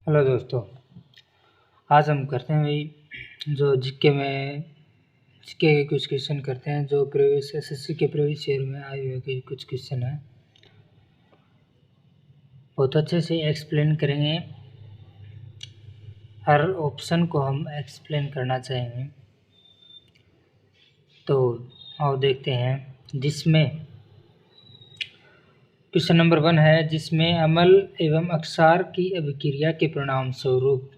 Hello दोस्तों, आज हम करते हैं भाई जो जीके के कुछ क्वेश्चन करते हैं जो प्रीवियस एसएससी के प्रीवियस ईयर में आए हुए कुछ क्वेश्चन हैं। बहुत अच्छे से एक्सप्लेन करेंगे, हर ऑप्शन को हम एक्सप्लेन करना चाहेंगे। तो आओ देखते हैं, जिसमें क्वेश्चन नंबर 1 है, जिसमें अम्ल एवं अक्षार की अभिक्रिया के परिणाम स्वरूप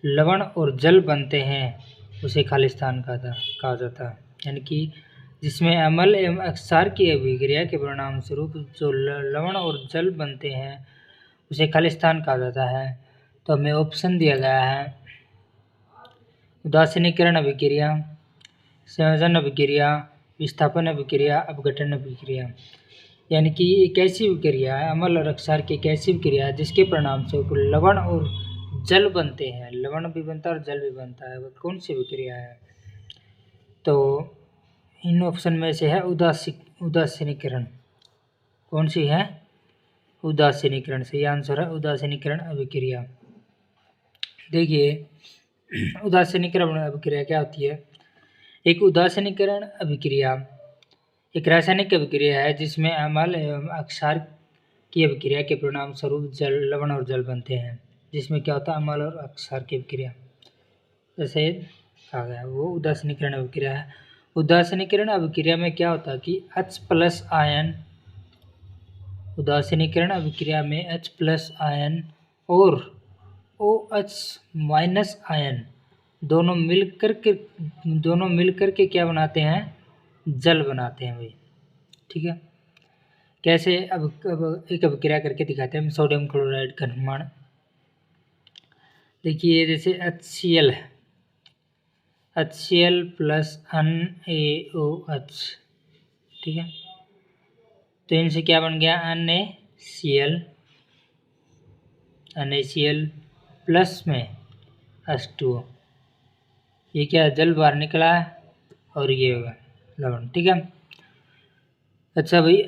लवण और जल बनते हैं, उसे खालिस्तान कहा जाता है। यानी कि जिसमें अम्ल एवं अक्षार की अभिक्रिया के परिणाम स्वरूप जो लवण और जल बनते हैं उसे खालिस्तान कहा जाता है। तो हमें ऑप्शन दिया गया है, उदासीनीकरण अभिक्रिया, संयोजन अभिक्रिया, विस्थापन अभिक्रिया, अपघटन अभिक्रिया। यानी कि एक ऐसी अभिक्रिया है, अम्ल और अक्षार की एक ऐसी अभिक्रिया है जिसके परिणाम स्वरूप लवण और जल बनते हैं। लवण भी बनता है और जल भी बनता है। वह कौन सी अभिक्रिया है? तो इन ऑप्शन में से है उदासीनीकरण। कौन सी है? उदासीनीकरण। सही आंसर है उदासीनीकरण अभिक्रिया। देखिए, उदासीनीकरण अभिक्रिया क्या होती है? एक उदासीनीकरण अभिक्रिया एक रासायनिक अभिक्रिया है जिसमें अम्ल एवं अक्षार की अभिक्रिया के परिणाम स्वरूप लवण और जल बनते हैं। जिसमें क्या होता है? अम्ल और अक्षार की अभिक्रिया, जैसे कहा गया वो उदासीनीकरण अभिक्रिया है। उदासीनीकरण अभिक्रिया में क्या होता है कि H+ आयन, उदासीनीकरण अभिक्रिया में H+ आयन और OH- आयन दोनों मिलकर के क्या बनाते हैं? जल बनाते हैं भाई। ठीक है, कैसे? अब एक अभिक्रिया करके दिखाते हैं हम। सोडियम क्लोराइड का निर्माण देखिए, जैसे HCl है, HCl + NaOH। ठीक है, तो इनसे क्या बन गया? NaCl प्लस में H2O। ये क्या? जल बाहर निकला है और ये होगा लवण। ठीक है, अच्छा भाई,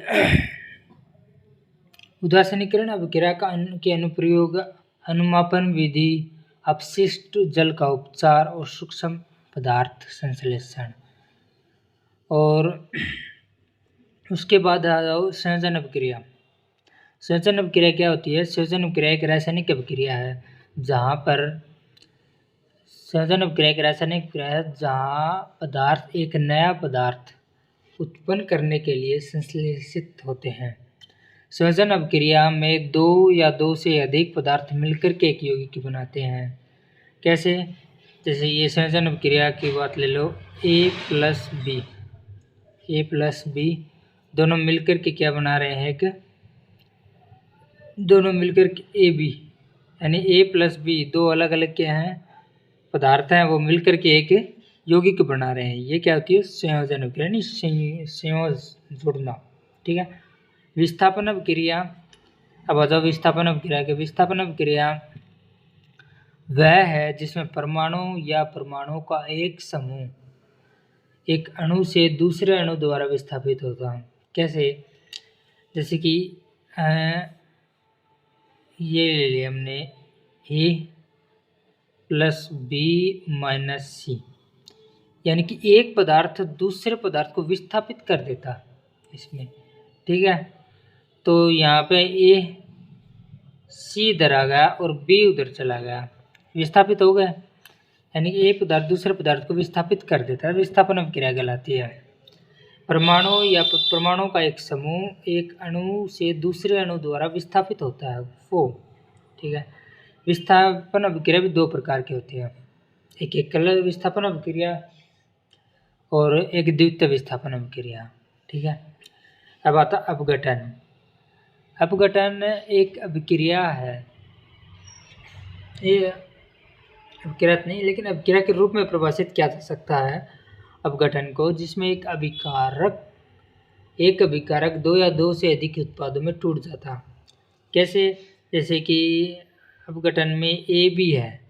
उदासीनीकरण अभिक्रिया के अनुप्रयोग अनुमापन विधि, अपशिष्ट जल का उपचार और सूक्ष्म पदार्थ संश्लेषण। और उसके बाद आ जाओ संयोजन अभिक्रिया। संयोजन अभिक्रिया क्या होती है? संयोजन अभिक्रिया एक रासायनिक अभिक्रिया है जहाँ पदार्थ एक नया पदार्थ उत्पन्न करने के लिए संश्लेषित होते हैं। संयोजन अभिक्रिया में दो या दो से अधिक पदार्थ मिलकर के एक यौगिक बनाते हैं। कैसे? जैसे ये संयोजन अभिक्रिया की बात ले लो, A+B दोनों मिलकर के क्या बना रहे हैं? दोनों मिलकर के AB, यानी A+B दो अलग अलग क्या हैं? पदार्थ हैं, वो मिलकर के एक यौगिक बना रहे हैं। ये क्या होती है? संयोजन अभिक्रिया, यानी संयोज जुड़ना। ठीक है, विस्थापन अभिक्रिया। अब आ जाओ विस्थापन अभिक्रिया के। विस्थापन अभिक्रिया वह है जिसमें परमाणु या परमाणुओं का एक समूह एक अणु से दूसरे अणु द्वारा विस्थापित होता है। कैसे? जैसे कि ये ले लिया हमने A+B-C, यानी कि एक पदार्थ दूसरे पदार्थ को विस्थापित कर देता है इसमें। ठीक है, तो यहाँ पे C इधर आ गया और B उधर चला गया, विस्थापित हो गया। यानी कि एक पदार्थ दूसरे पदार्थ को विस्थापित कर देता है, विस्थापन अभिक्रिया कहलाती है। परमाणु या परमाणु का एक समूह एक अणु से दूसरे अणु द्वारा विस्थापित होता है वो। ठीक है, विस्थापन अभिक्रिया भी दो प्रकार की होती है, एक एकल विस्थापन अभिक्रिया और एक द्वितीय विस्थापन अभिक्रिया। ठीक है, अब आता अपघटन। अपघटन एक अभिक्रिया है, ये अभिक्रिया नहीं लेकिन अभिक्रिया के रूप में परिभाषित किया जा सकता है अपघटन को, जिसमें एक अभिकारक दो या दो से अधिक उत्पादों में टूट जाता। कैसे? जैसे कि अपघटन में AB है,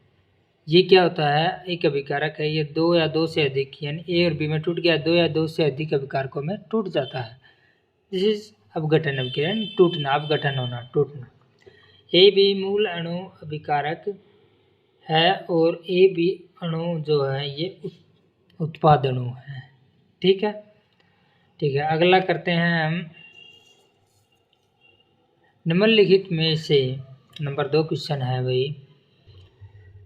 ये क्या होता है? एक अभिकारक है, ये दो या दो से अधिक, यानी A और B में टूट गया, दो या दो से अधिक अभिकारकों में टूट जाता है। दिस इज अपघटन अभिक्रिया, टूटना, अपघटन होना, टूटना। ए भी मूल अणु अभिकारक है और ए भी अणु जो है ये उत्पाद अणु है। ठीक है, ठीक है। अगला करते हैं हम निम्नलिखित में से, नंबर 2 क्वेश्चन है भाई।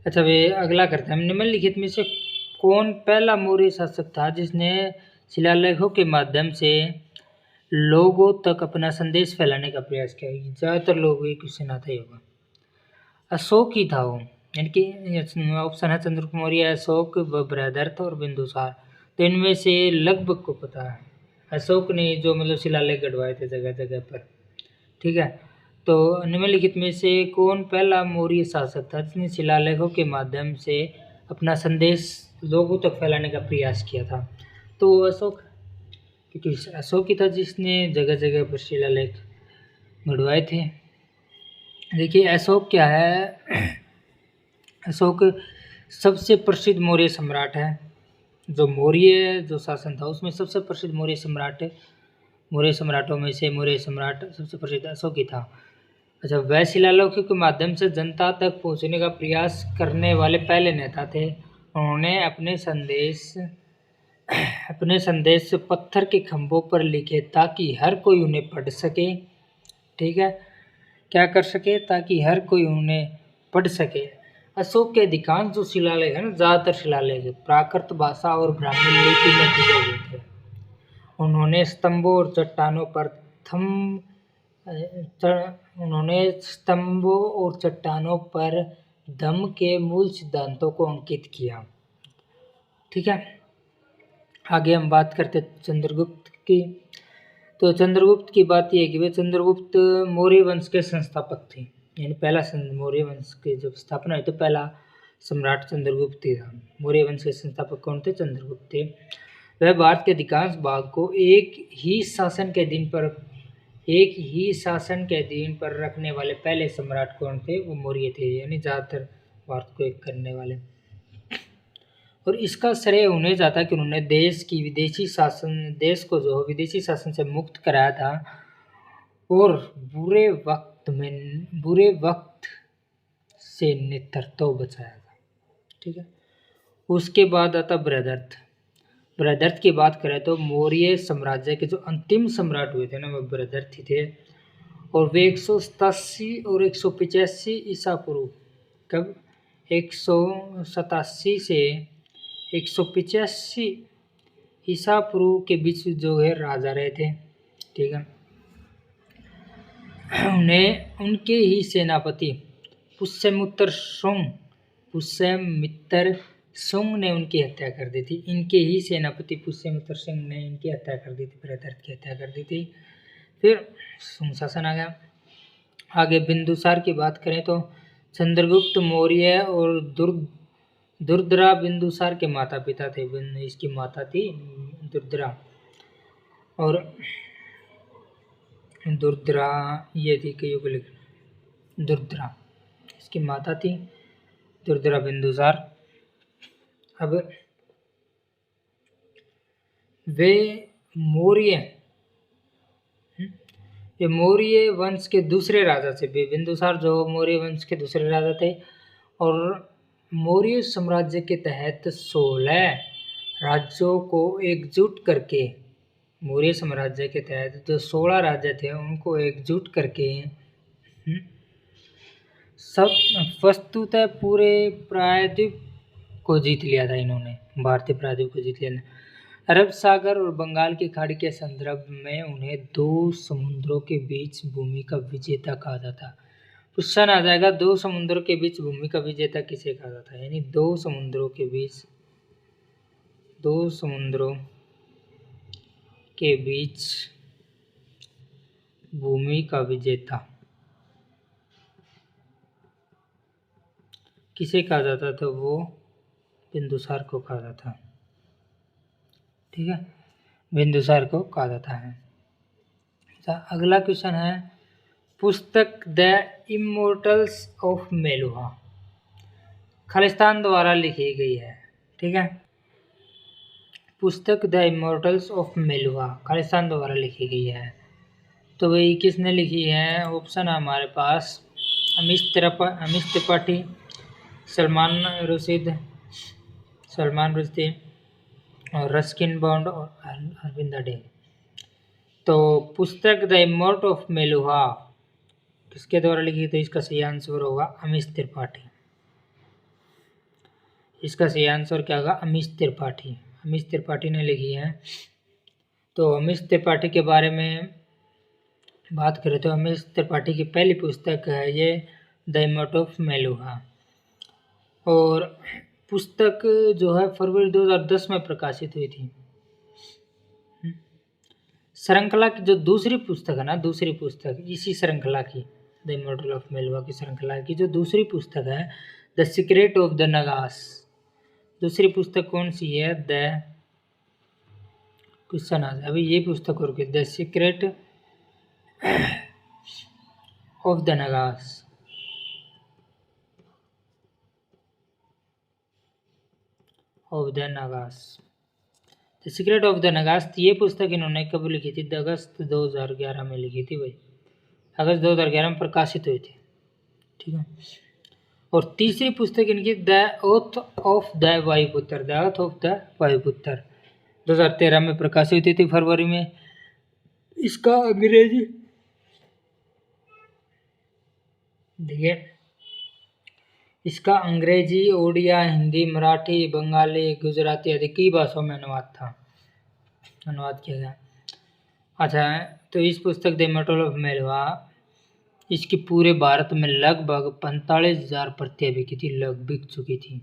अच्छा भाई अगला करते हैं हम, निम्नलिखित में से कौन पहला मौर्य शासक था जिसने शिलालेखों के माध्यम से लोगों तक अपना संदेश फैलाने का प्रयास किया? ज़्यादातर लोगों ये क्वेश्चन आता ही होगा। अशोक ही था वो, यानी कि ऑप्शन है चंद्रगुप्त मौर्य, अशोक, बृहदर्थ और बिंदुसार। तो इनमें से लगभग को पता है, अशोक ने जो मतलब शिलालेख गढ़वाए थे जगह जगह पर। ठीक है, तो निम्नलिखित में से कौन पहला मौर्य शासक था जिसने शिलालेखों के माध्यम से अपना संदेश लोगों तक फैलाने का प्रयास किया था? तो अशोक, क्योंकि अशोक ही था जिसने जगह जगह पर शिलालेख गढ़वाए थे। देखिए अशोक क्या है, अशोक सबसे प्रसिद्ध मौर्य सम्राट है। जो मौर्य जो शासन था उसमें सबसे प्रसिद्ध मौर्य सम्राट, मौर्य सम्राटों में से मौर्य सम्राट सबसे प्रसिद्ध अशोक ही था। अच्छा, वह शिलालेखों के माध्यम से जनता तक पहुंचने का प्रयास करने वाले पहले नेता थे। उन्होंने अपने संदेश पत्थर के खंभों पर लिखे ताकि हर कोई उन्हें पढ़ सके। ठीक है, क्या कर सके? ताकि हर कोई उन्हें पढ़ सके। अशोक के अधिकांश जो शिलालेख है ना, ज़्यादातर शिलालेख प्राकृत भाषा और ब्राह्मी लिपि में दिए हुए थे। उन्होंने स्तंभों और चट्टानों पर धम्म के मूल सिद्धांतों को अंकित किया। ठीक है, आगे हम बात करते चंद्रगुप्त की। तो चंद्रगुप्त की बात यह है कि वे चंद्रगुप्त मौर्य वंश के संस्थापक थे, यानी पहला मौर्य वंश की जब स्थापना हुई तो पहला सम्राट चंद्रगुप्त ही था। मौर्य वंश के संस्थापक कौन थे? चंद्रगुप्त थे। वह भारत के अधिकांश भाग को एक ही शासन के अधीन पर रखने वाले पहले सम्राट कौन थे? वो मौर्य थे, यानी ज़्यादातर भारत को एक करने वाले। और इसका श्रेय उन्हें जाता कि उन्होंने देश को जो विदेशी शासन से मुक्त कराया था और बुरे वक्त से नेतृत्व बचाया था। ठीक है, उसके बाद आता बृहदर्थ। बृहदर्थ की बात करें तो मौर्य साम्राज्य के जो अंतिम सम्राट हुए थे ना, वो बृहदर्थ ही थे। और वे 187 और 185 ईसा पूर्व, कब 187 से 185 ईसा पूर्व के बीच जो है राजा रहे थे। ठीक है, उन्हें उनके ही सेनापति पुष्यमित्र शुंग ने उनकी हत्या कर दी थी। इनके ही सेनापति पुष्यमित्र सिंह ने इनकी हत्या कर दी थी, बृहदर्थ की हत्या कर दी थी। फिर शुंग शासन आ गया। आगे बिंदुसार की बात करें तो चंद्रगुप्त मौर्य और दुर्दरा बिंदुसार के माता पिता थे। इसकी माता थी दुर्दरा, और दुर्दरा ये थी कि दुर्दरा, इसकी माता थी दुर्दरा बिंदुसार। अब वे मौर्य वंश के दूसरे राजा थे। बिंदुसार जो मौर्य वंश के दूसरे राजा थे, और मौर्य साम्राज्य के तहत 16 राज्यों को एकजुट करके, मौर्य साम्राज्य के तहत जो 16 राज्य थे उनको एकजुट करके सब वस्तुतः पूरे प्रायद्वीप को जीत लिया था इन्होंने, भारतीय प्रायद्वीप को जीत लिया। अरब सागर और बंगाल की खाड़ी के संदर्भ में उन्हें 2 समुद्रों के बीच भूमि का विजेता कहा जाता। क्वेश्चन आ जाएगा 2 समुद्रों के बीच भूमि का विजेता किसे कहा जाता है? यानी 2 समुद्रों के बीच भूमि का विजेता किसे कहा जाता था? वो बिंदुसार को कहा जाता है। ठीक है, बिंदुसार को कहा जाता है। अगला क्वेश्चन है, पुस्तक the immortals of Meluha Khalistan द्वारा लिखी गई है। ठीक है, पुस्तक the immortals of Meluha Khalistan द्वारा लिखी गई है। तो वही किसने लिखी है? ऑप्शन है हमारे पास अमीश त्रिपाठी, सलमान रुश्दी और रस्किन बॉन्ड और अरविंद डे। तो पुस्तक द इमोर्ट ऑफ मेलुहा किसके द्वारा लिखी? तो इसका सही आंसर होगा अमीश त्रिपाठी। इसका सही आंसर क्या होगा? अमीश त्रिपाठी। अमीश त्रिपाठी ने लिखी है। तो अमीश त्रिपाठी के बारे में बात करें तो अमीश त्रिपाठी की पहली पुस्तक है ये द इमोर्ट ऑफ मेलुहा, और पुस्तक जो है फरवरी 2010 में प्रकाशित हुई थी। श्रृंखला की जो दूसरी पुस्तक है ना, दूसरी पुस्तक इसी श्रृंखला की, द इमोर्टल ऑफ मेलुहा की श्रृंखला की जो दूसरी पुस्तक है द सीक्रेट ऑफ द नगास, दूसरी पुस्तक कौन सी है? द क्वेश्चन आ अभी ये पुस्तक और the secret of the Nagas. Of the Nagas, the secret of the Nagas, ये पुस्तक इन्होंने कब लिखी थी? अगस्त 2011 में लिखी थी भाई, अगस्त 2011 में प्रकाशित हुई थी। ठीक है। और तीसरी पुस्तक इनकी the oath of the Vayuputra, the oath of the Vayuputra 2013 में प्रकाशित हुई थी फरवरी में। इसका अंग्रेजी देखिए, इसका अंग्रेजी, ओडिया, हिंदी, मराठी, बंगाली, गुजराती आदि कई भाषाओं में अनुवाद किया गया। अच्छा, तो इस पुस्तक द इमोर्टल ऑफ मेलुहा, इसकी पूरे भारत में लगभग 45,000 प्रतियां बिकी थी, बिक चुकी थी।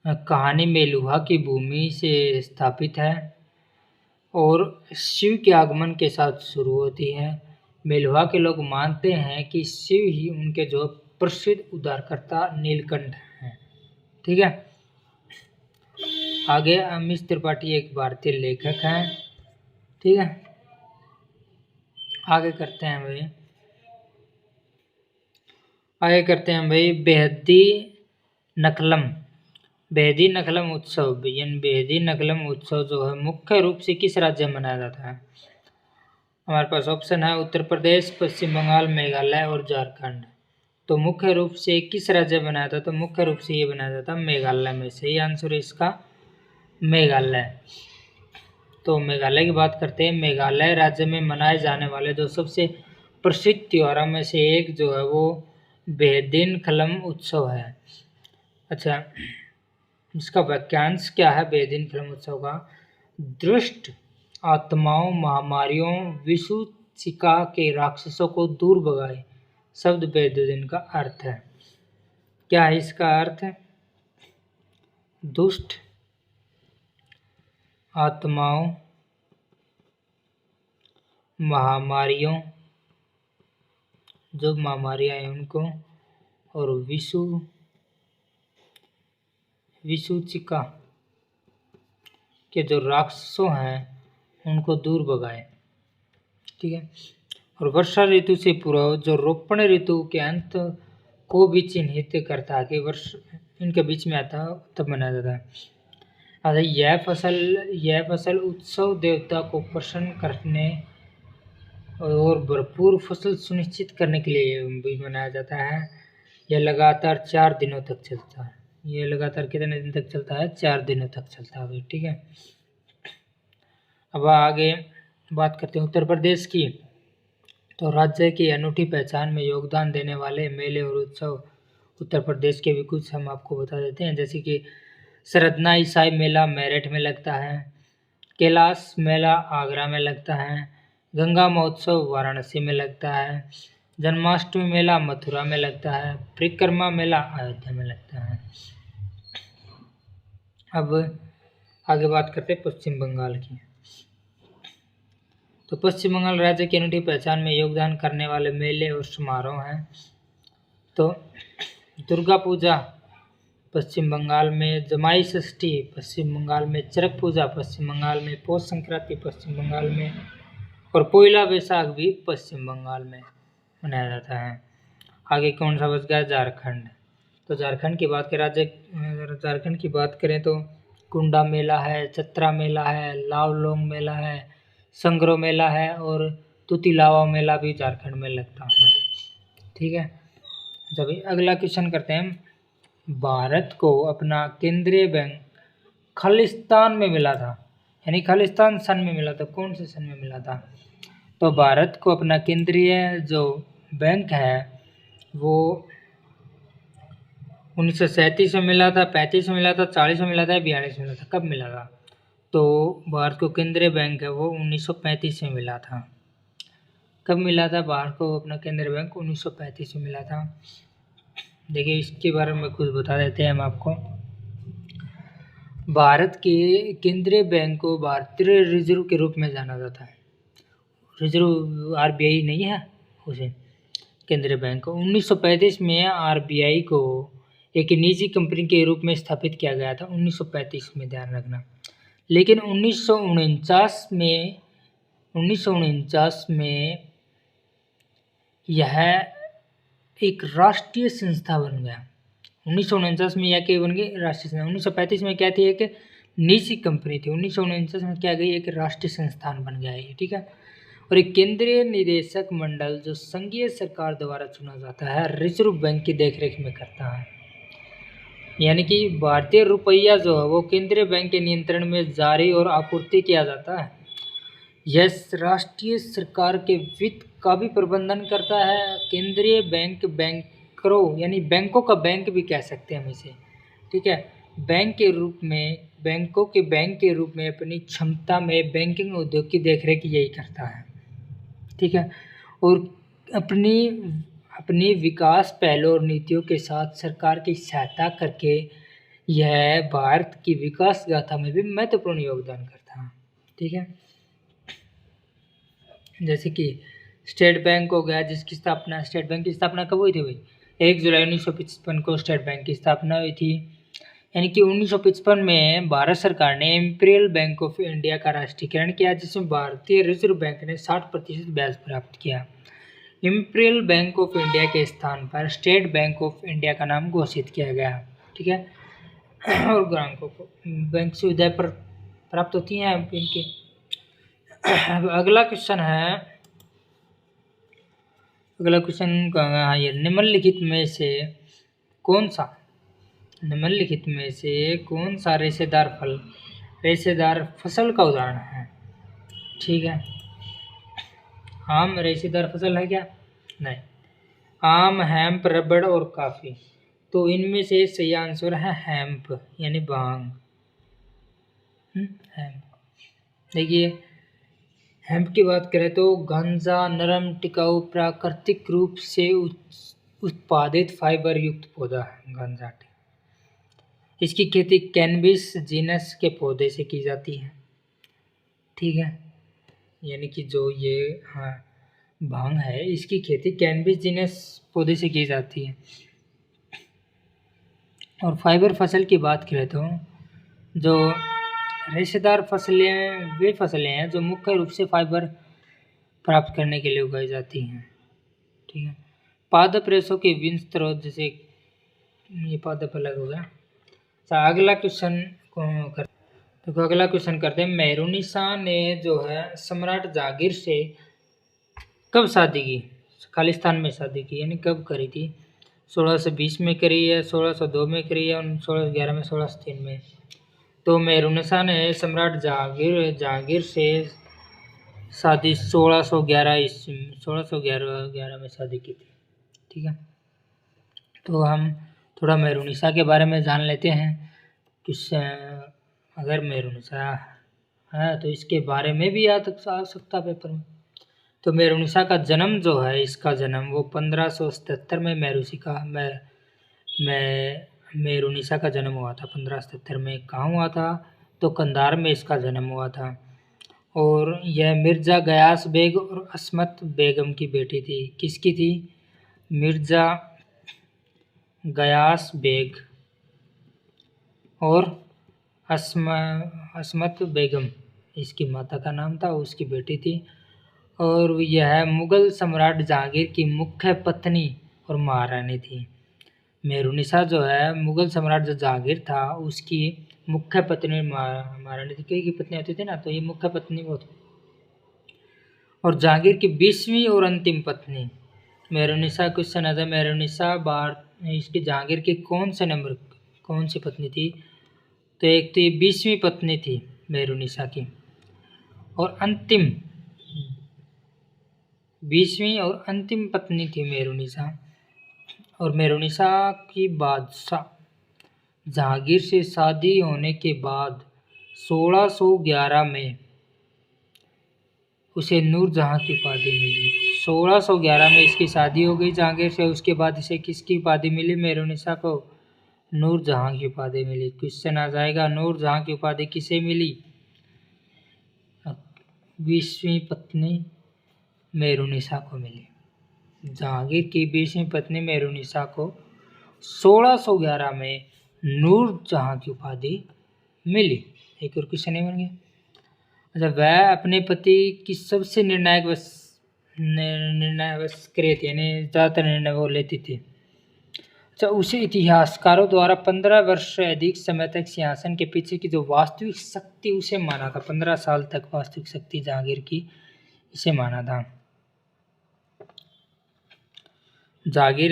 कहानी मेलुहा की भूमि से स्थापित है और शिव के आगमन के साथ शुरू होती है। मेलुहा के लोग मानते हैं कि शिव ही उनके जो प्रसिद्ध उद्धारकर्ता नीलकंठ हैं। ठीक है। आगे अमीश त्रिपाठी एक भारतीय लेखक हैं। ठीक है। आगे करते हैं भाई बेहदी नकलम उत्सव। बेहदी नकलम उत्सव जो है मुख्य रूप से किस राज्य में मनाया जाता है? हमारे पास ऑप्शन है उत्तर प्रदेश, पश्चिम बंगाल, मेघालय और झारखंड। तो मुख्य रूप से किस राज्य में बनाया था? तो मुख्य रूप से ये बनाया जाता मेघालय में। सही आंसर है इसका मेघालय। तो मेघालय की बात करते हैं। मेघालय राज्य में मनाए जाने वाले जो सबसे प्रसिद्ध त्योहारों में से एक जो है वो बेहदी नकलम उत्सव है। अच्छा, इसका वाक्यांश क्या है बेहदी नकलम उत्सव का? दुष्ट आत्माओं, महामारियों, विषुचिका के राक्षसों को दूर भगाए, शब्द बेहदी का अर्थ है। क्या है इसका अर्थ? दुष्ट आत्माओं, महामारियों, जो महामारियां हैं उनको, और विषुचिका के जो राक्षसों हैं उनको दूर भगाए। ठीक है। और वर्षा ऋतु से पूर्व जो रोपण ऋतु के अंत को भी चिन्हित करता है कि वर्ष इनके बीच में आता है, तब मनाया जाता है। अच्छा, यह फसल उत्सव देवता को प्रसन्न करने और भरपूर फसल सुनिश्चित करने के लिए भी मनाया जाता है। यह लगातार 4 दिनों तक चलता है। ये लगातार कितने दिन तक चलता है? 4 दिनों तक चलता है। ठीक है। अब आगे बात करते हैं उत्तर प्रदेश की। तो राज्य की अनूठी पहचान में योगदान देने वाले मेले और उत्सव उत्तर प्रदेश के भी कुछ हम आपको बता देते हैं। जैसे कि सरदना ईसाई मेला मेरठ में लगता है, कैलाश मेला आगरा में लगता है, गंगा महोत्सव वाराणसी में लगता है, जन्माष्टमी मेला मथुरा में लगता है, परिक्रमा मेला अयोध्या में लगता है। अब आगे बात करते हैं पश्चिम बंगाल की। तो पश्चिम बंगाल राज्य की अनूठी पहचान में योगदान करने वाले मेले और समारोह हैं। तो दुर्गा पूजा पश्चिम बंगाल में, जमाई षष्ठी पश्चिम बंगाल में, चरक पूजा पश्चिम बंगाल में, पौष संक्रांति पश्चिम बंगाल में, और पोइला बैसाख भी पश्चिम बंगाल में मनाया जाता है। आगे कौन सा बच गया? झारखंड। तो झारखंड की बात करें तो कुंडा मेला है, चतरा मेला है, लावलोंग मेला है, संग्रो मेला है और तुतिलावा मेला भी झारखंड में लगता है। ठीक है। जब अगला क्वेश्चन करते हैं, भारत को अपना केंद्रीय बैंक खालिस्तान में मिला था, यानी खालिस्तान सन में मिला था। कौन से सन में मिला था? तो भारत को अपना केंद्रीय जो बैंक है वो 1937 में मिला था, 35 में मिला था, 40 में मिला था, 42 में मिला था। कब मिला था? तो भारत को केंद्रीय बैंक है वो 1935 में मिला था। कब मिला था भारत को अपना केंद्रीय बैंक? 1935 में मिला था। देखिए इसके बारे में कुछ बता देते हैं हम आपको। भारत के केंद्रीय बैंक को भारतीय रिजर्व के रूप में जाना जाता है। रिजर्व आरबीआई नहीं है उसे, केंद्रीय बैंक को 1935 में आरबीआई को एक निजी कंपनी के रूप में स्थापित किया गया था। 1935 में, ध्यान रखना। लेकिन 1949 में यह एक राष्ट्रीय संस्था बन गया। 1949 में यह क्या बन गई? राष्ट्रीय संस्था। 1935 में क्या थी? एक निजी कंपनी थी। 1949 में क्या गई? एक राष्ट्रीय संस्थान बन गया है, ठीक है। और एक केंद्रीय निदेशक मंडल जो संघीय सरकार द्वारा चुना जाता है, रिजर्व बैंक की देखरेख में करता है। यानी कि भारतीय रुपया जो है वो केंद्रीय बैंक के नियंत्रण में जारी और आपूर्ति किया जाता है। यह राष्ट्रीय सरकार के वित्त का भी प्रबंधन करता है। केंद्रीय बैंक बैंकरों, यानी बैंकों का बैंक भी कह सकते हैं हम इसे, ठीक है। बैंक के रूप में, बैंकों के बैंक के रूप में अपनी क्षमता में बैंकिंग उद्योग की देखरेख यही करता है, ठीक है। और अपनी विकास पहलों और नीतियों के साथ सरकार की सहायता करके यह भारत की विकास गाथा में भी महत्वपूर्ण योगदान करता है, ठीक है। जैसे कि स्टेट बैंक हो गया, जिसकी स्थापना, स्टेट बैंक की स्थापना कब हुई थी भाई? 1 जुलाई 1955 को स्टेट बैंक की स्थापना हुई थी। यानी कि 1955 में भारत सरकार ने इंपीरियल बैंक ऑफ इंडिया का राष्ट्रीयकरण किया, जिसमें भारतीय रिजर्व बैंक ने 60% ब्याज प्राप्त किया। इंपीरियल बैंक ऑफ इंडिया के स्थान पर स्टेट बैंक ऑफ इंडिया का नाम घोषित किया गया, ठीक है। और ग्राहकों को बैंक सुविधाएं प्राप्त होती हैं इनके। अगला क्वेश्चन हाँ, ये निम्नलिखित में से कौन सा रेशेदार फसल का उदाहरण है? ठीक है। आम रेशेदार फसल है क्या? नहीं। आम, हेम्प, रबड़ और कॉफी। तो इनमें से सही आंसर है हेम्प, यानी भांग। हेम्प। देखिए हेम्प की बात करें तो गांजा नरम, टिकाऊ, प्राकृतिक रूप से उत्पादित फाइबर युक्त पौधा है गांजा। इसकी खेती कैनबिस जीनस के पौधे से की जाती है, ठीक है। यानी कि जो ये भांग है, इसकी खेती कैनबिस जीनस पौधे से की जाती है। और फाइबर फसल की बात करें तो जो रेशेदार फसलें वे फसलें हैं जो मुख्य रूप से फाइबर प्राप्त करने के लिए उगाई जाती हैं, ठीक है। पादप रेशों के विभिन्न स्रोत, जैसे ये पादप अलग हो गया। अगला क्वेश्चन करते हैं। मेहरुनिसा ने जो है सम्राट जहांगीर से कब शादी की? खालिस्तान में शादी की, यानी कब करी थी? 1620 में करी है, 1602 में करी है, 1611 में, 1603 में। तो मेहरुनिसा ने सम्राट जहांगीर से शादी 1611 में शादी की थी, ठीक है। तो हम थोड़ा मेहरुनिसा के बारे में जान लेते हैं। अगर मेहरुनिसा है तो इसके बारे में भी आ सकता पेपर में। तो मेहरुनिसा का जन्म जो है, इसका जन्म वो 1577 में मेहरुनिसा का जन्म हुआ था। 1577 में कहाँ हुआ था? तो कंधार में इसका जन्म हुआ था। और यह मिर्ज़ा गयास बेग और अस्मत बेगम की बेटी थी। किसकी थी? मिर्ज़ा गयास बेग और अस्मत बेगम, इसकी माता का नाम था, उसकी बेटी थी। और यह मुग़ल सम्राट जहांगीर की मुख्य पत्नी और महारानी थी। मेहरुनिसा जो है मुग़ल सम्राट जो जहांगीर था उसकी मुख्य पत्नी महारानी थी। कई की पत्नी होती थी ना, तो ये मुख्य पत्नी वो थी। और जहांगीर की 20वीं और अंतिम पत्नी मेहरुन्निसा क्वेश्चन आता है, मेहरुन्निसा इसकी जहांगीर की कौन सी पत्नी थी? तो एक तो ये 20वीं पत्नी थी मेहरुन्निसा की, और 20वीं और अंतिम पत्नी थी मेहरुन्निसा। और मेहरुन्निसा की बादशाह जहांगीर से शादी होने के बाद 1611 में उसे नूरजहां की उपाधि मिली। 1611 में इसकी शादी हो गई जहांगीर से, उसके बाद इसे किसकी उपाधि मिली? मेहरुन्निसा को नूरजहां की उपाधि मिली। क्वेश्चन आ जाएगा, नूरजहां की उपाधि किसे मिली? 20वीं पत्नी मेहरुन्निसा को मिली। जहांगीर की 20वीं पत्नी मेहरुन्निसा को 1611 में नूरजहां की उपाधि मिली। एक और क्वेश्चन बन गया। अच्छा, वह अपने पति की सबसे निर्णायक क्रिया थी, यानी ज़्यादातर निर्णय वो लेती थी। अच्छा, उसे इतिहासकारों द्वारा 15 वर्ष से अधिक समय तक सिंहासन के पीछे की जो वास्तविक शक्ति उसे माना था, 15 साल तक वास्तविक शक्ति जहांगीर की इसे माना था। जहांगीर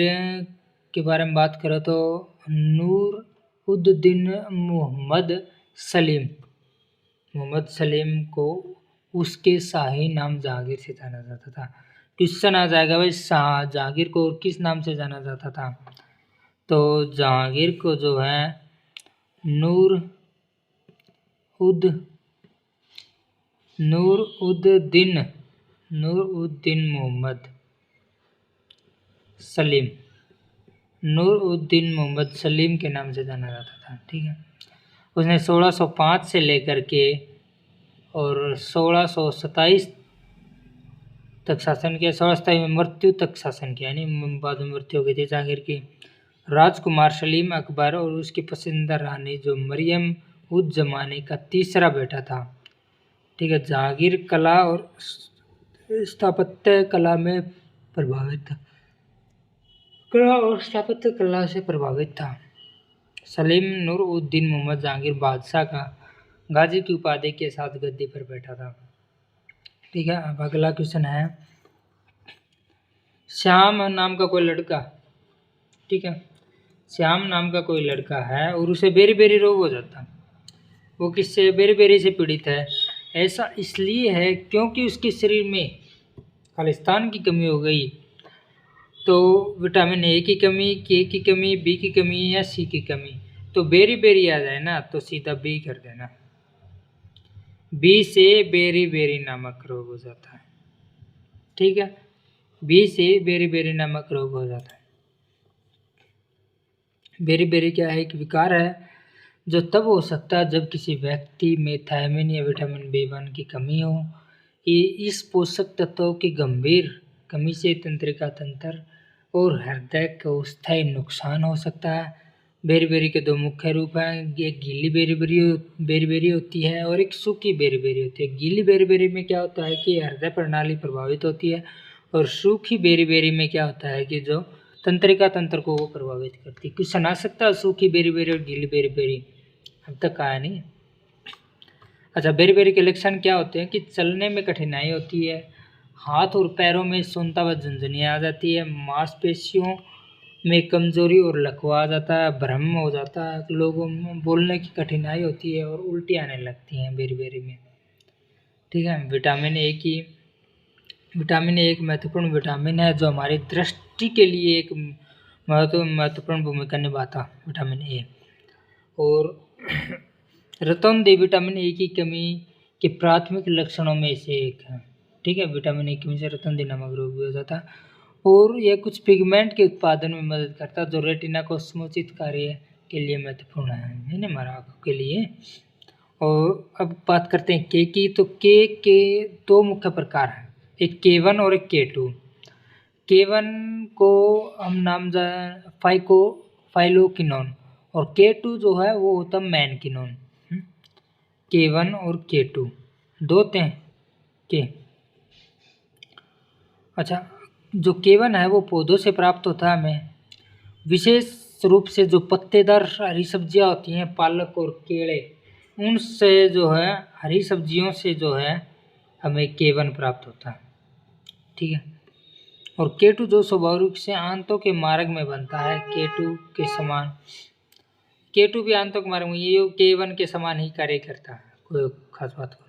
के बारे में बात करो तो नूर उद दीन मोहम्मद सलीम को उसके शाही नाम जहांगीर से जाना जाता था। क्वेश्चन आ जाएगा भाई, जहांगीर को किस नाम से जाना जाता था? तो जहांगीर को जो है नूर उद दीन मोहम्मद सलीम के नाम से जाना जाता था। ठीक है, उसने 1605 से लेकर के और 1627 तक शासन किया। 1627 में मृत्यु तक शासन किया, यानी बाद में मृत्यु हो गई थी जहांगीर की। राजकुमार सलीम अकबर और उसकी पसंदीदा रानी जो मरियम उज जमानी का तीसरा बेटा था। ठीक है, जहांगीर कला और स्थापत्य कला में प्रभावित था, से प्रभावित था। सलीम नूर उद दीन मोहम्मद जहांगीर बादशाह का गाजी की उपाधि के साथ गद्दी पर बैठा था। ठीक है, अब अगला क्वेश्चन है, श्याम नाम का कोई लड़का, ठीक है, श्याम नाम का कोई लड़का है और उसे बेरी रोग हो जाता है। वो किससे? बेरी से पीड़ित है। ऐसा इसलिए है क्योंकि उसके शरीर में खालिस्तान की कमी हो गई। तो विटामिन ए की कमी, के की कमी, बी की कमी या सी की कमी। तो बेरी आ जाए ना तो सीधा बी कर देना। बी से बेरी नामक रोग हो जाता है। ठीक है, बी से बेरी नामक रोग हो जाता है। बेरी क्या है? एक विकार है जो तब हो सकता है जब किसी व्यक्ति में थायमिन या विटामिन B1 की कमी हो। ये इस पोषक तत्वों की गंभीर कमी से तंत्रिका तंत्र और हृदय को स्थायी नुकसान हो सकता है। बेरी के दो मुख्य रूप हैं, एक गीली बेरी होती है और एक सूखी बेरी होती है। गीली बेरी में क्या होता है कि हृदय प्रणाली प्रभावित होती है, और सूखी बेरी में क्या होता है कि जो तंत्रिका तंत्र को वो प्रभावित करती है। क्वेश्चन आ सकता है सूखी बेरी और गीली बेरी, अब तक आया नहीं। अच्छा, बेरी के लक्षण क्या होते हैं कि चलने में कठिनाई होती है, हाथ और पैरों में सूनता व झुंझुनियाँ आ जाती है, मांसपेशियों में कमजोरी और लकवा आ जाता है, भ्रम हो जाता है, लोगों में बोलने की कठिनाई होती है और उल्टी आने लगती हैं बेरी में। ठीक है, विटामिन ए एक महत्वपूर्ण विटामिन है जो हमारी दृष्टि के लिए एक महत्वपूर्ण भूमिका निभाता, विटामिन ए। और रतौंधी विटामिन ए की कमी के प्राथमिक लक्षणों में से एक है। ठीक है, विटामिन ए की कमी से रतौंधी नामक रोग भी हो जाता है, और यह कुछ पिगमेंट के उत्पादन में मदद करता है जो रेटिना को समुचित कार्य के लिए महत्वपूर्ण है, यानी हमारा आँखों के लिए। और अब बात करते हैं के की। तो के दो मुख्य प्रकार हैं, एक K1 और एक K2। K1 को हम नाम फाइलोकिनोन, और K2 जो है वो होता है मैनकिनोन। K1 और K2 दो हैं के। अच्छा, जो K1 है वो पौधों से प्राप्त होता है हमें, विशेष रूप से जो पत्तेदार हरी सब्जियां होती हैं, पालक और केले, उनसे जो है हरी सब्जियों से जो है हमें K1 प्राप्त होता है। ठीक है, और केटू जो स्वाभाविक रूप से आंतों के मार्ग में बनता है, केटू के समान, केटू भी आंतों के मार्ग में ये K1 के समान ही कार्य करता है, कोई खास बात को।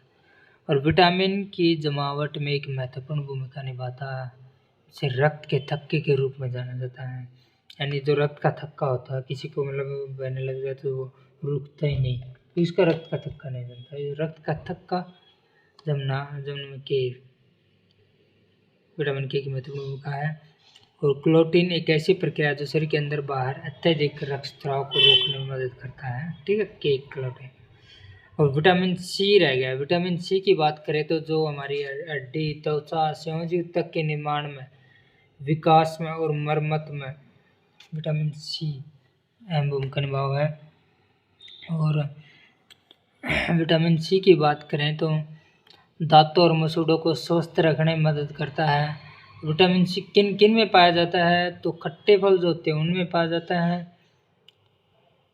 और विटामिन की जमावट में एक महत्वपूर्ण भूमिका निभाता है, इसे रक्त के थक्के के रूप में जाना जाता है। यानी जो रक्त का थक्का होता है, किसी को मतलब बहने लग जाए तो वो रुकता ही नहीं, तो इसका रक्त का थक्का नहीं बनता। ये रक्त का थक्का जमने के विटामिन के की महत्वपूर्ण भूमिका है। और क्लोटिन एक ऐसी प्रक्रिया जो शरीर के अंदर बाहर अत्यधिक रक्तस्राव को रोकने में मदद करता है, ठीक है, के क्लोटिन। और विटामिन सी रह गया। विटामिन सी की बात करें तो जो हमारी हड्डी, त्वचा, संयोजी ऊतक के निर्माण में, विकास में और मरम्मत में विटामिन सी अहम भूमिका निभाव है। और विटामिन सी की बात करें तो दांतों और मसूड़ों को स्वस्थ रखने में मदद करता है। विटामिन सी किन किन में पाया जाता है, तो खट्टे फल जो होते हैं उनमें पाया जाता है,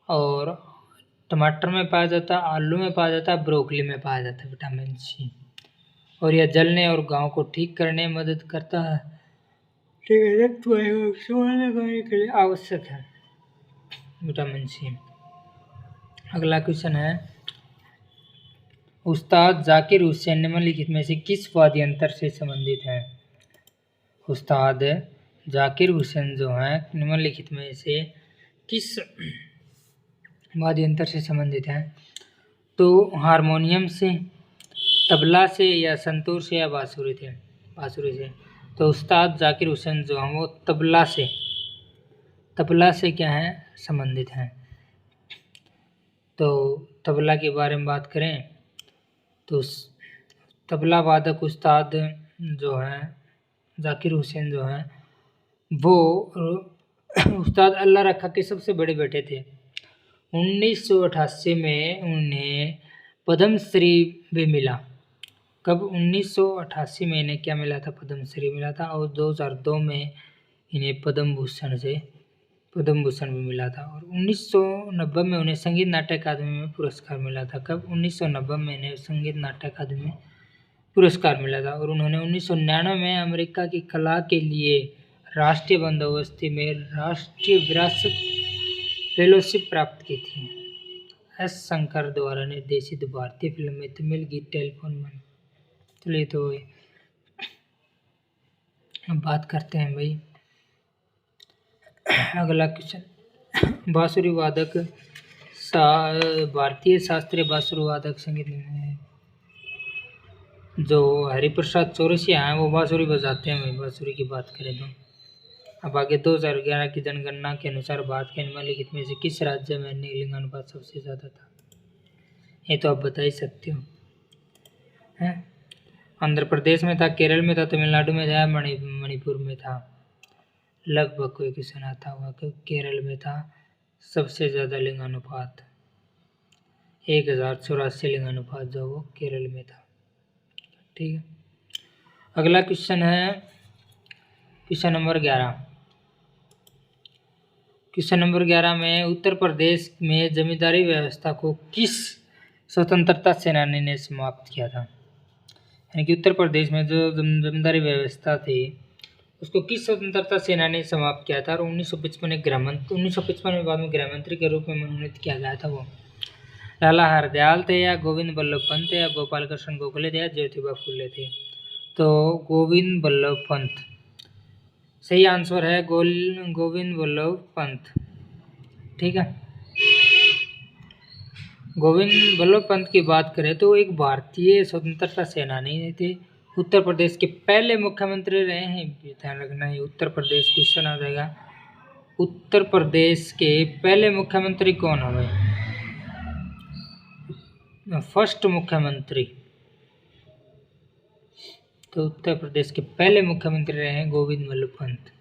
और टमाटर में पाया जाता है, आलू में पाया जाता है, ब्रोकली में पाया जाता है विटामिन सी। और यह जलने और घाव को ठीक करने में मदद करता है, ठीक है, रक्त वायु लगाने के लिए आवश्यक है विटामिन सी। अगला क्वेश्चन है, उस्ताद जाकिर हुसैन निम्नलिखित में से किस वाद्य यंत्र से संबंधित है? उस्ताद जाकिर हुसैन जो है निम्नलिखित में से किस वाद्य यंत्र से संबंधित है? तो हारमोनियम से, तबला से, या संतूर से, या बांसुरी से। तो उस्ताद जाकिर हुसैन जो हैं वो तबला से क्या है, संबंधित हैं। तो तबला के बारे में बात करें तो तबला वादक उस्ताद जो हैं जाकिर हुसैन जो हैं वो उस्ताद अल्लाह रखा के सबसे बड़े बेटे थे। 1988 में उन्हें पद्मश्री भी मिला। कब? 1988 में इन्हें क्या मिला था? पद्मश्री मिला था। और 2002 में इन्हें पद्म भूषण भी मिला था। और 1990 में उन्हें संगीत नाट्य अकादमी में पुरस्कार मिला था। कब? 1990 में इन्हें संगीत नाट्य अकादमी में पुरस्कार मिला था। और उन्होंने 1999 में अमेरिका की कला के लिए राष्ट्रीय बंदोबस्ती में राष्ट्रीय विरासत फेलोशिप प्राप्त की थी। एस शंकर द्वारा निर्देशित भारतीय फिल्म में तमिल गीत टेलीफोन मन। चलिए तो अब बात करते हैं भाई अगला क्वेश्चन, बांसुरी वादक भारतीय शास्त्रीय बांसुरी वादक संगीत में जो हरिप्रसाद चौरसिया हैं वो बांसुरी बजाते हैं। भाई बांसुरी की बात करें तो अब आगे 2011 की जनगणना के अनुसार भारत के निम्नलिखित में से किस राज्य में लिंगानुपात सबसे ज़्यादा था? ये तो आप बता ही सकते हो, हैं? आंध्र प्रदेश में था, केरल में था, तमिलनाडु में था, मणिपुर में था। लगभग कोई क्वेश्चन आता हुआ कि केरल में था सबसे ज़्यादा लिंगानुपात, 1084 लिंगानुपात जो वो केरल में था। ठीक है, अगला क्वेश्चन है क्वेश्चन नंबर 11। क्वेश्चन नंबर 11 में उत्तर प्रदेश में जमींदारी व्यवस्था को किस स्वतंत्रता सेनानी ने समाप्त किया था? यानी कि उत्तर प्रदेश में जो जमींदारी व्यवस्था थी उसको किस स्वतंत्रता सेनानी ने समाप्त किया था? और 1955 में बाद में गृह मंत्री के रूप में मनोनीत किया गया था। वो लाला हरदयाल थे, या गोविंद बल्लभ पंत थे, या गोपाल कृष्ण गोखले थे, या ज्योतिबा फुले थे? तो गोविंद बल्लभ पंत सही आंसर है, गोविंद बल्लभ पंत। ठीक है, गोविंद बल्लभ पंत की बात करें तो एक भारतीय स्वतंत्रता सेनानी थे, उत्तर प्रदेश के पहले मुख्यमंत्री रहे हैं। ध्यान रखना है, उत्तर प्रदेश क्वेश्चन आ जाएगा। उत्तर प्रदेश के पहले मुख्यमंत्री कौन है भाई? फर्स्ट मुख्यमंत्री, तो उत्तर प्रदेश के पहले मुख्यमंत्री रहे हैं गोविंद बल्लभ पंत।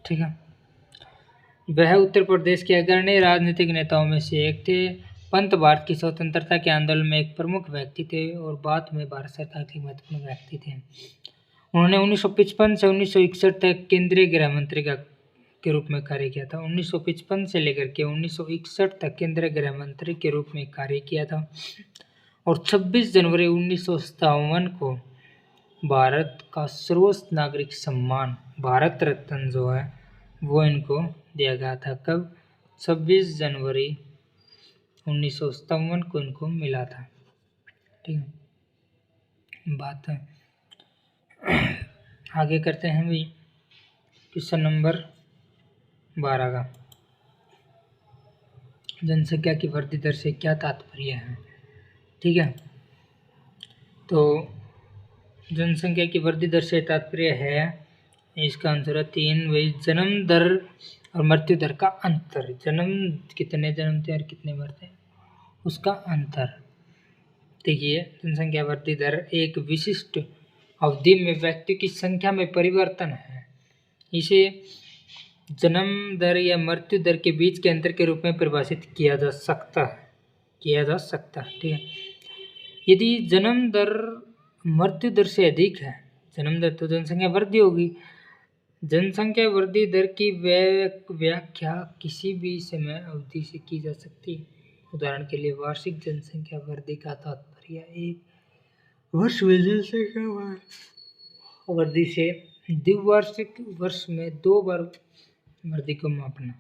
ठीक है, वह उत्तर प्रदेश के अग्रणी राजनीतिक नेताओं में से एक थे। पंत भारत की स्वतंत्रता के आंदोलन में एक प्रमुख व्यक्ति थे और बाद में भारत सरकार के महत्वपूर्ण व्यक्ति थे। उन्होंने 1955 से 1961 तक केंद्रीय गृह मंत्री के रूप में कार्य किया था। 1955 से लेकर के 1961 तक केंद्रीय गृह मंत्री के रूप में कार्य किया था। और 26 जनवरी 1957 को भारत का सर्वोच्च नागरिक सम्मान भारत रत्न जो है वो इनको दिया गया था। कब? 26 जनवरी 1957 को इनको मिला था। ठीक है, बात है आगे करते हैं भाई क्वेश्चन नंबर 12 का। जनसंख्या की वृद्धि दर से क्या तात्पर्य है? ठीक है, तो जनसंख्या की वृद्धि दर से तात्पर्य है, इसका आंसर है 3 भाई, जन्म दर और मृत्यु दर का अंतर। कितने जन्मते हैं और कितने मरते हैं उसका अंतर। देखिए, जनसंख्या वृद्धि दर एक विशिष्ट अवधि में व्यक्ति की संख्या में परिवर्तन है। इसे जन्म दर या मृत्यु दर के बीच के अंतर के रूप में परिभाषित किया जा सकता है। ठीक है, यदि जन्म दर मृत्यु दर से अधिक है, जन्म दर तो जनसंख्या वृद्धि होगी, जनसंख्या वृद्धि दर की व्याख्या किसी भी समय अवधि से की जा सकती है। उदाहरण के लिए वार्षिक जनसंख्या वृद्धि का तात्पर्य एक वर्ष में जनसंख्या वृद्धि से द्विवार्षिक वर्ष में 2 बार वृद्धि को मापना।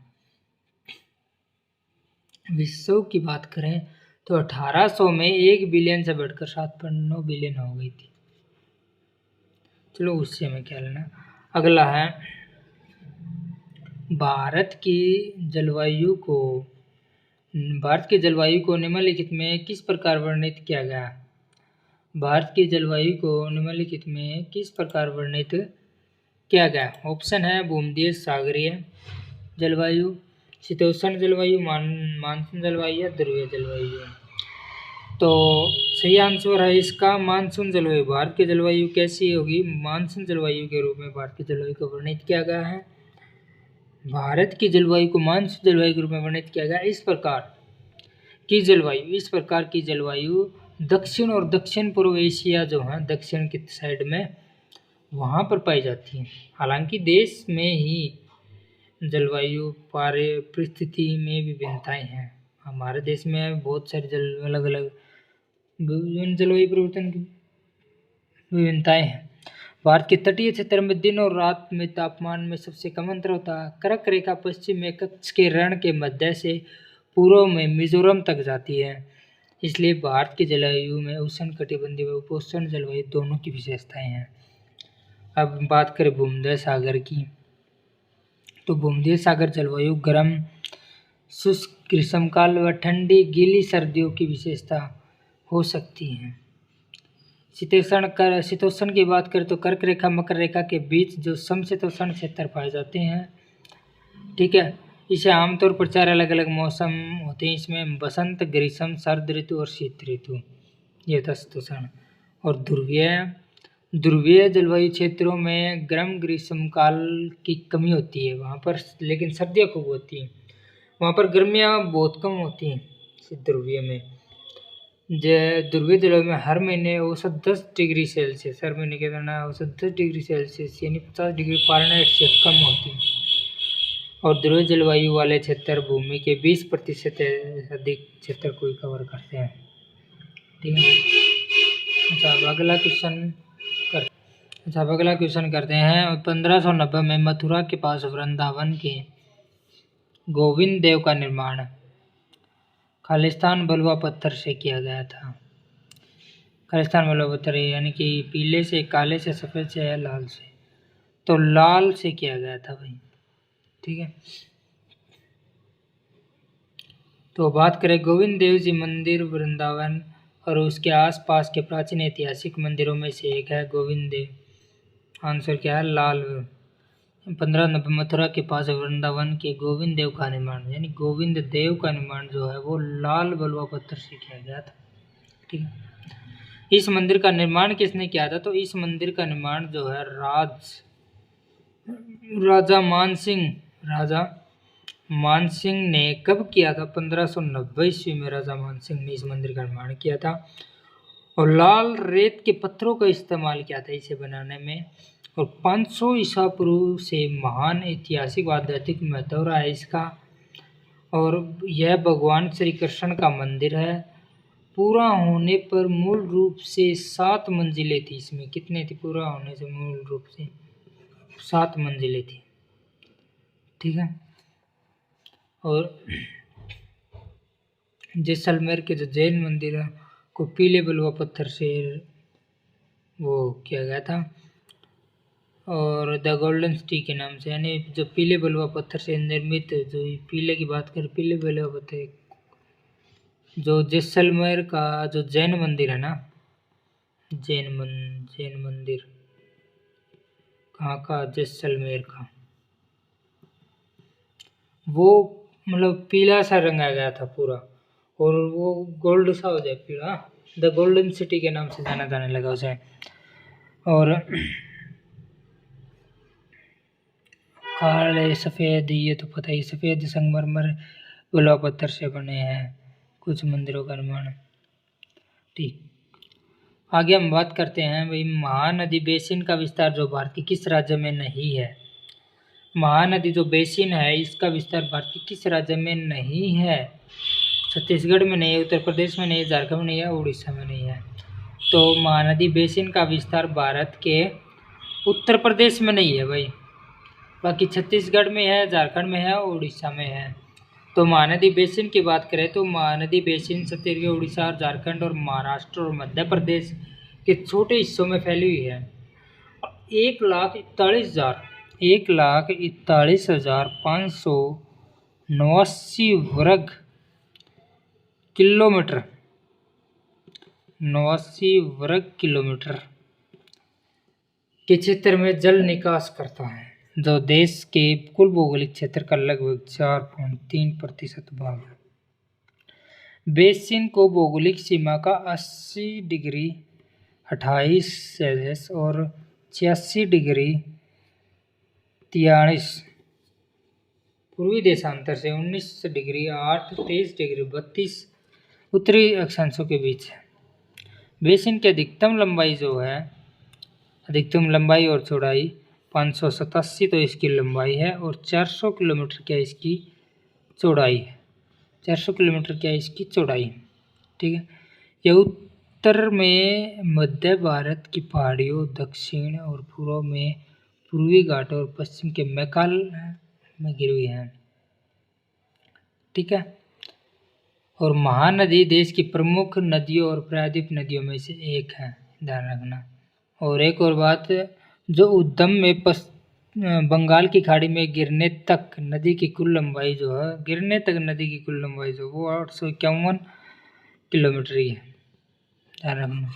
विश्व की बात करें तो 1800 में 1 बिलियन से बढ़कर 7.9 बिलियन हो गई थी। चलो उससे हमें क्या लेना। अगला है भारत की जलवायु को निम्नलिखित में किस प्रकार वर्णित किया गया? भारत की जलवायु को निम्नलिखित में किस प्रकार वर्णित किया गया? ऑप्शन है भूमध्य सागरीय जलवायु, शीतोष्ण जलवायु, मानसून जलवायु या ध्रुवीय जलवायु। तो सही आंसर है इसका मानसून जलवायु। भारत की जलवायु कैसी होगी? मानसून जलवायु के रूप में भारत की जलवायु को वर्णित किया गया है। भारत की जलवायु को मानसून जलवायु के रूप में वर्णित किया गया। इस प्रकार की जलवायु दक्षिण और दक्षिण पूर्व एशिया जो है, दक्षिण की साइड में वहाँ पर पाई जाती है। हालांकि देश में ही जलवायु परिस्थिति में विभिन्नताएं हैं। हमारे देश में बहुत सारी अलग अलग जलवायु परिवर्तन की विभिन्नताएं हैं। भारत के तटीय क्षेत्र में दिन और रात में तापमान में सबसे कम अंतर होता है। कर्क रेखा पश्चिम में कच्छ के रण के मध्य से पूर्व में मिजोरम तक जाती है। इसलिए भारत की जलवायु में उष्णकटिबंधीय व उपोष्ण जलवायु दोनों की विशेषताएं हैं। अब बात करें भूमध्य सागर की, तो भूमध्य सागर जलवायु गर्म शुष्क ग्रीष्मकाल व ठंडी गीली सर्दियों की विशेषता हो सकती है। शीतोष्ण की बात करें तो कर्क रेखा मकर रेखा के बीच जो समशीतोष्ण क्षेत्र पाए जाते हैं। ठीक है, इसे आमतौर पर 4 अलग अलग मौसम होते हैं। इसमें बसंत, ग्रीष्म, शरद ऋतु और शीत ऋतु, ये था शीतोष्ण। और ध्रुवीय जलवायु क्षेत्रों में गर्म ग्रीष्मकाल की कमी होती है वहाँ पर, लेकिन सर्दियाँ खूब होती हैं। वहाँ पर गर्मियाँ बहुत कम होती हैं ध्रुवीय में। ध्रुवीय जलवायु में हर महीने औसत 10 डिग्री सेल्सियस, हर महीने के दौरान औसत 10 डिग्री सेल्सियस यानी 50 डिग्री फ़ारेनहाइट से कम होती है। और ध्रुवीय जलवायु वाले क्षेत्र भूमि के 20% अधिक क्षेत्र को कवर करते हैं। ठीक है, अच्छा अब अगला क्वेश्चन करते हैं। 1590 में मथुरा के पास वृंदावन के गोविंद देव का निर्माण खालिस्तान बलुआ पत्थर से किया गया था। खालिस्तान बलुआ पत्थर यानी कि पीले से, काले से, सफ़ेद से या लाल से, तो लाल से किया गया था भाई। ठीक है, तो बात करें गोविंद देव जी मंदिर वृंदावन और उसके आसपास के प्राचीन ऐतिहासिक मंदिरों में से एक है गोविंद देव। आंसर क्या है? लाल। 1590 मथुरा के पास वृंदावन के गोविंद देव का निर्माण यानी गोविंद देव का निर्माण जो है वो लाल बलुआ पत्थर से किया गया था। ठीक है, इस मंदिर का निर्माण किसने किया था? तो इस मंदिर का निर्माण जो है राजा मानसिंह ने कब किया था? 1590 ईस्वी में राजा मानसिंह ने इस मंदिर का निर्माण किया था और लाल रेत के पत्थरों का इस्तेमाल किया था इसे बनाने में। और 500 ईसा पूर्व से महान ऐतिहासिक व आध्यात्मिक महत्व रहा है इसका। और यह भगवान श्री कृष्ण का मंदिर है। पूरा होने पर मूल रूप से 7 मंजिलें थी। इसमें कितने थी? पूरा होने से मूल रूप से 7 मंजिलें थी। ठीक है। और जैसलमेर के जो जैन मंदिर है को पीले बलुआ पत्थर से वो किया गया था, और द गोल्डन सिटी के नाम से, यानी जो पीले बलुआ पत्थर से निर्मित, जो पीले की बात करें, पीले बलुआ पत्थर, जो जैसलमेर का जो जैन मंदिर है ना, जैन मंदिर कहाँ का? जैसलमेर का। वो मतलब पीला सा रंगा गया था पूरा, और वो गोल्ड सा हो जाए पीला, द गोल्डन सिटी के नाम से जाना जाने लगा उसे। और काले सफ़ेद, ये तो पता ही, सफ़ेद संगमरमर बलुआ पत्थर से बने हैं कुछ मंदिरों का निर्माण। ठीक, आगे हम बात करते हैं भाई महानदी बेसिन का विस्तार जो भारत के किस राज्य में नहीं है। महानदी जो बेसिन है इसका विस्तार भारत के किस राज्य में नहीं है? छत्तीसगढ़ में नहीं है, उत्तर प्रदेश में नहीं है, झारखंड में नहीं है, उड़ीसा में नहीं है। तो महानदी बेसिन का विस्तार भारत के उत्तर प्रदेश में नहीं है भाई, बाकी छत्तीसगढ़ में है, झारखंड में है, उड़ीसा में है। तो महानदी बेसिन की बात करें तो महानदी बेसिन छत्तीसगढ़, उड़ीसा और झारखंड और महाराष्ट्र और मध्य प्रदेश के छोटे हिस्सों में फैली हुई है। 1,41,589 वर्ग किलोमीटर, 89 वर्ग किलोमीटर के क्षेत्र में जल निकास करता है, जो देश के कुल भौगोलिक क्षेत्र का लगभग 4.3% भाग है। बेसिन को भौगोलिक सीमा का 80 डिग्री 28 सेल्सियस और 86 डिग्री 43 पूर्वी देशांतर से 19 डिग्री 8 23 डिग्री 32 उत्तरी अक्षांशों के बीच है। बेसिन की अधिकतम लंबाई जो है, अधिकतम लंबाई और चौड़ाई 587 तो इसकी लंबाई है, और 400 किलोमीटर क्या इसकी चौड़ाई है, 400 किलोमीटर क्या इसकी चौड़ाई। ठीक है। यह उत्तर में मध्य भारत की पहाड़ियों, दक्षिण और पूर्व में पूर्वी घाट और पश्चिम के मैकाल में गिरी हुई है। ठीक है। और महानदी देश की प्रमुख नदियों और प्रायद्वीप नदियों में से एक है, ध्यान रखना। और एक और बात, जो उद्गम में बंगाल की खाड़ी में गिरने तक नदी की कुल लंबाई जो है, गिरने तक नदी की कुल लंबाई जो वो 851 किलोमीटर ही है, ध्यान रखना।